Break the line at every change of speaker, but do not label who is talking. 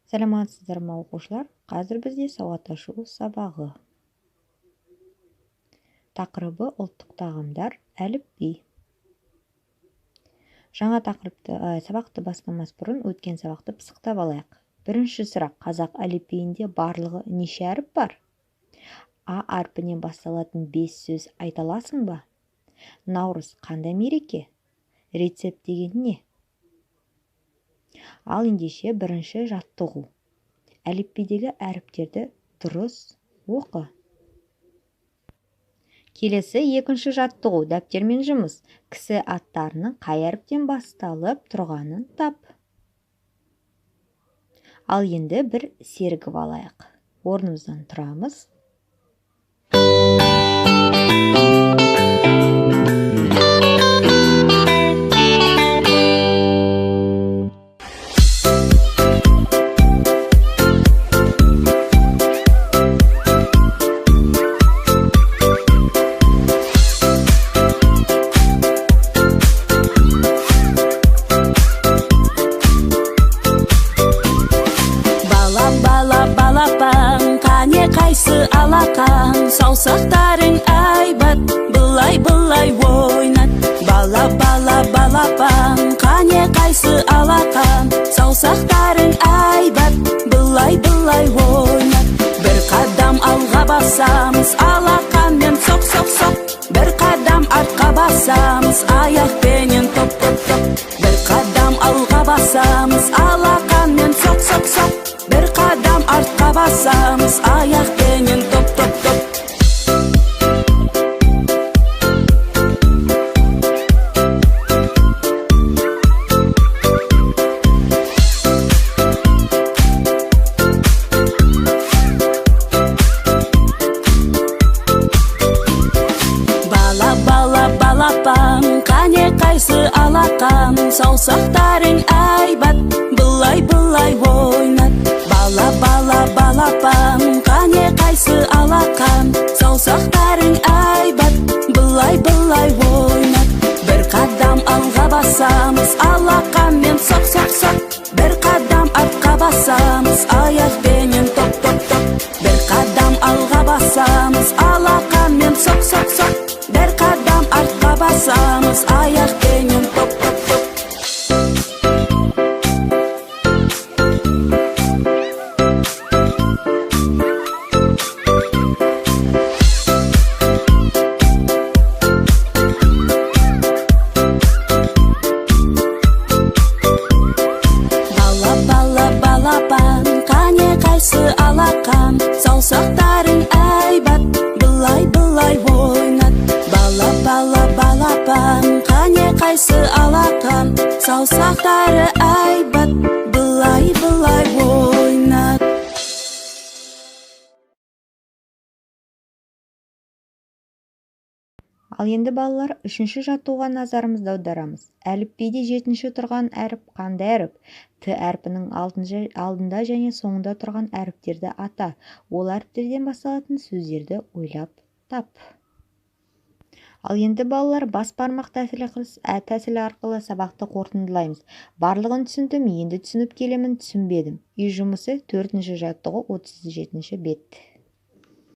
Саламатсыздар ма оқушылар? Қазір бізде сауатташу сабағы. Тақырыбы ұлттық тағамдар, әліпби. Жаңа сабақты бастамас бұрын өткен сабақты пысықтап алайық. Бірінші сұрақ: қазақ әліпбиінде барлығы неше әріп бар? А әрпінен басталатын 5 сөз айта аласың ба? Наурыз қандай мереке? Рецепт деген не? Ал ендеше бірінші жаттығу. Әліпбидегі әріптерді дұрыс оқы. Келесі екінші жаттығу. Дәптермен жұмыс. Кісі аттарының қай әріптен басталып тұрғанын тап. Ал енді бір сергіп алайық. Орнымыздан тұрамыз.
Қайсы алақан, саусақтарың айбат, былай ойнат. Балапан, қане қайсы алақан, саусақтарың айбат, былай ойнат. Бір қадам алға басамыз, алақанмен соқ. Бір қадам артқа басамыз, аяқпенен топ. Бір қадам алға басамыз, алақанмен соқ. Бір қадам артқа басамыз, аяқпенен топ. Балапан, қане қайсы алақан, саусақтарың айбат, былай ойнат. Балапан, қане қайсы алақан, саусақтарың айбат, былай ойнат. Бір қадам алға басамыз, алақанмен соқ. Бір қадам артқа басамыз, аяқпенен топ. Бір қадам алға басамыз, алақанмен соқ. Бір қадам артқа басамыз, аяқпенен топ. Балапан, қане қайсы алақан, саусақтарың айбат, былай ойнат. Балапан, қане қайсы алақан, саусақтары айбат, былай ойнат.
Ал енді балалар, үшінші жаттығуға назарымызды аударамыз. Әліпбиде 7-ші тұрған әріп қандай әріп? Т әрпінің алдында және соңында тұрған әріптерді ата. Ол әріптерден басталатын сөздерді ойлап тап. Ал енді балалар, бас бармақ тәсілі арқылы сабақты қорытындылаймыз. Барлығын түсіндім, енді түсініп келемін, түсінбедім. Үй жұмысы 4-ші жаттығу 37-ші бет.